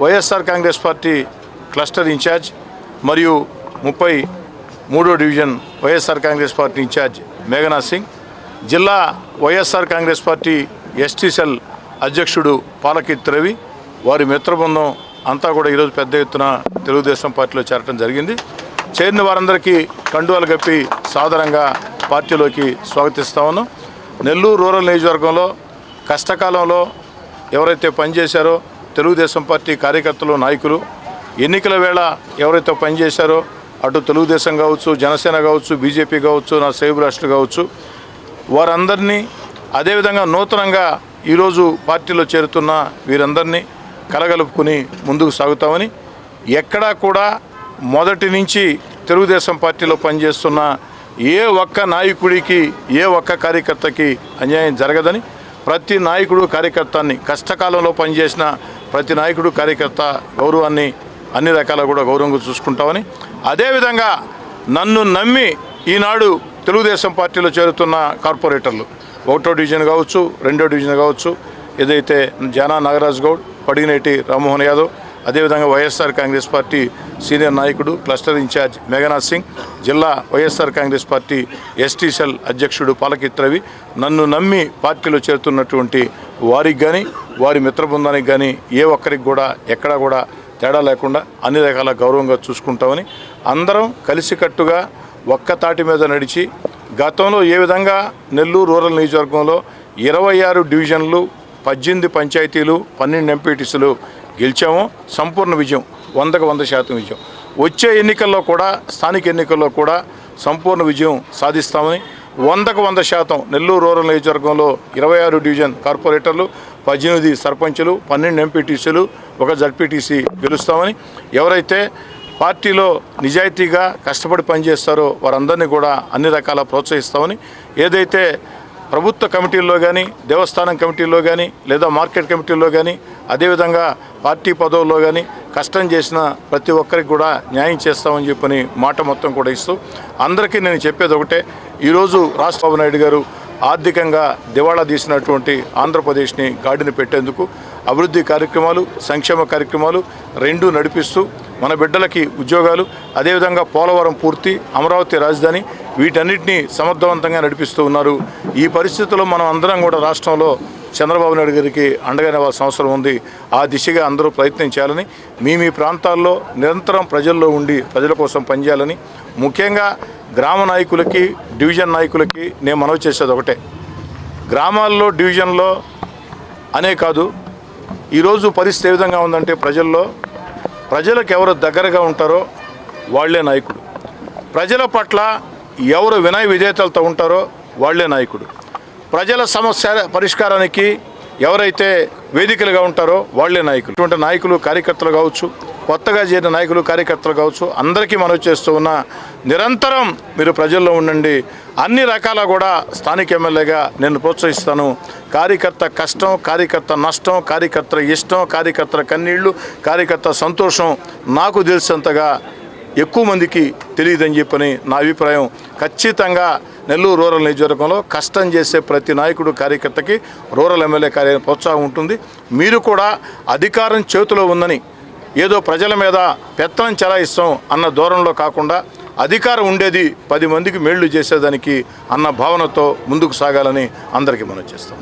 YSR Congress Party cluster in charge మరియు 33వ division YSR Congress Party in charge Meghanath Singh, జిల్లా వైఎస్ఆర్ కాంగ్రెస్ పార్టీ ఎస్టీ సెల్ అధ్యక్షుడు పాలకీర్తి రవి, వారి మిత్రబృందం అంతా కూడా ఈరోజు పెద్ద ఎత్తున తెలుగుదేశం పార్టీలో చేరడం జరిగింది. చేరిన వారందరికీ కండువాలు కప్పి సాదరంగా పార్టీలోకి స్వాగతిస్తా ఉన్నాం. నెల్లూరు రూరల్ నియోజకవర్గంలో కష్టకాలంలో ఎవరైతే పనిచేశారో తెలుగుదేశం పార్టీ కార్యకర్తలు, నాయకులు, ఎన్నికల వేళ ఎవరైతే పనిచేశారో అటు తెలుగుదేశం కావచ్చు, జనసేన కావచ్చు, బీజేపీ కావచ్చు, నా సేవ్ రాష్ట్ర కావచ్చు, వారందరినీ అదేవిధంగా నూతనంగా ఈరోజు పార్టీలో చేరుతున్న వీరందరినీ కలగలుపుకుని ముందుకు సాగుతామని, ఎక్కడా కూడా మొదటి నుంచి తెలుగుదేశం పార్టీలో పనిచేస్తున్న ఏ ఒక్క నాయకుడికి, ఏ ఒక్క కార్యకర్తకి అన్యాయం జరగదని, ప్రతి నాయకుడు కార్యకర్తని కష్టకాలంలో పనిచేసిన ప్రతి నాయకుడు కార్యకర్త గౌరవాన్ని అన్ని రకాల కూడా గౌరవంగా చూసుకుంటామని, అదేవిధంగా నన్ను నమ్మి ఈనాడు తెలుగుదేశం పార్టీలో చేరుతున్న కార్పొరేటర్లు 1వ డివిజన్ కావచ్చు, 2వ డివిజన్ కావచ్చు, ఏదైతే జానా నాగరాజ్ గౌడ్, పడిగినేటి రామ్మోహన్ యాదవ్, అదేవిధంగా వైఎస్ఆర్ కాంగ్రెస్ పార్టీ సీనియర్ నాయకుడు క్లస్టర్ ఇన్ఛార్జ్ మేఘనాథ్ సింగ్, జిల్లా వైఎస్ఆర్ కాంగ్రెస్ పార్టీ ఎస్టీ సెల్ అధ్యక్షుడు పాలకీర్తి రవి, నన్ను నమ్మి పార్టీలో చేరుతున్నటువంటి వారికి కానీ వారి మిత్రబృందానికి కానీ ఏ ఒక్కరికి కూడా ఎక్కడా కూడా తేడా లేకుండా అన్ని రకాల గౌరవంగా చూసుకుంటామని, అందరం కలిసికట్టుగా ఒక్క తాటి మీద నడిచి గతంలో ఏ విధంగా నెల్లూరు రూరల్ నియోజకవర్గంలో 26 డివిజన్లు, 18 పంచాయతీలు, 12 ఎంపీటీసీలు గెలిచాము. సంపూర్ణ విజయం, 100% విజయం. వచ్చే ఎన్నికల్లో కూడా, స్థానిక ఎన్నికల్లో కూడా సంపూర్ణ విజయం సాధిస్తామని, 100% నెల్లూరు రూరల్ నియోజకవర్గంలో 26 డివిజన్ కార్పొరేటర్లు, 18 సర్పంచులు, 12 ఎంపీటీసీలు, 1 జడ్పీటీసీ గెలుస్తామని, ఎవరైతే పార్టీలో నిజాయితీగా కష్టపడి పనిచేస్తారో వారందరినీ కూడా అన్ని రకాల ప్రోత్సహిస్తామని, ఏదైతే ప్రభుత్వ కమిటీల్లో కానీ, దేవస్థానం కమిటీల్లో కానీ, లేదా మార్కెట్ కమిటీల్లో కానీ, అదేవిధంగా పార్టీ పదవుల్లో కానీ కష్టం చేసిన ప్రతి ఒక్కరికి కూడా న్యాయం చేస్తామని చెప్పని మాట మొత్తం కూడా ఇస్తూ, అందరికీ నేను చెప్పేది ఒకటే, ఈరోజు రాష్ట్రబాబు నాయుడు గారు ఆర్థికంగా దివాళా తీసినటువంటి ఆంధ్రప్రదేశ్ని గాడిని పెట్టేందుకు అభివృద్ధి కార్యక్రమాలు, సంక్షేమ కార్యక్రమాలు రెండూ నడిపిస్తూ మన బిడ్డలకి ఉద్యోగాలు, అదేవిధంగా పోలవరం పూర్తి, అమరావతి రాజధాని, వీటన్నిటినీ సమర్థవంతంగా నడిపిస్తూ ఉన్నారు. ఈ పరిస్థితుల్లో మనం అందరం కూడా రాష్ట్రంలో చంద్రబాబు నాయుడు గారికి అండగా నిలవాల్సిన అవసరం ఉంది. ఆ దిశగా అందరూ ప్రయత్నం చేయాలని, మీ ప్రాంతాల్లో నిరంతరం ప్రజల్లో ఉండి ప్రజల కోసం పనిచేయాలని, ముఖ్యంగా గ్రామ నాయకులకి, డివిజన్ నాయకులకి నేను మనవి చేసేది ఒకటే, గ్రామాల్లో, డివిజన్లో అనే కాదు, ఈరోజు పరిస్థితి ఏ విధంగా ఉందంటే ప్రజలకు ఎవరు దగ్గరగా ఉంటారో వాళ్లే నాయకుడు, ప్రజల పట్ల ఎవరు వినయ విధేయతలతో ఉంటారో వాళ్లే నాయకుడు, ప్రజల సమస్య పరిష్కారానికి ఎవరైతే వేదికలుగా ఉంటారో వాళ్లే నాయకులు. ఇటువంటి నాయకులు, కార్యకర్తలు కావచ్చు, కొత్తగా చేరిన నాయకులు, కార్యకర్తలు కావచ్చు, అందరికీ మనవి చేస్తూ ఉన్న, నిరంతరం మీరు ప్రజల్లో ఉండండి. అన్ని రకాల కూడా స్థానిక ఎమ్మెల్యేగా నేను ప్రోత్సహిస్తాను. కార్యకర్త కష్టం, కార్యకర్త నష్టం, కార్యకర్త ఇష్టం, కార్యకర్తల కన్నీళ్లు, కార్యకర్త సంతోషం నాకు తెలిసినంతగా ఎక్కువ మందికి తెలియదని చెప్పని నా అభిప్రాయం. ఖచ్చితంగా నెల్లూరు రూరల్ నియోజకవర్గంలో కష్టం చేసే ప్రతి నాయకుడు, కార్యకర్తకి రూరల్ ఎమ్మెల్యే ప్రోత్సాహం ఉంటుంది. మీరు కూడా అధికారం చేతిలో ఉందని ఏదో ప్రజల మీద పెత్తనం చెలాయిస్తాం అన్న ధోరణిలో కాకుండా, అధికారం ఉండేది 10 మందికి మేళ్లు చేసేదానికి అన్న భావనతో ముందుకు సాగాలని అందరికీ మనం చేస్తాం.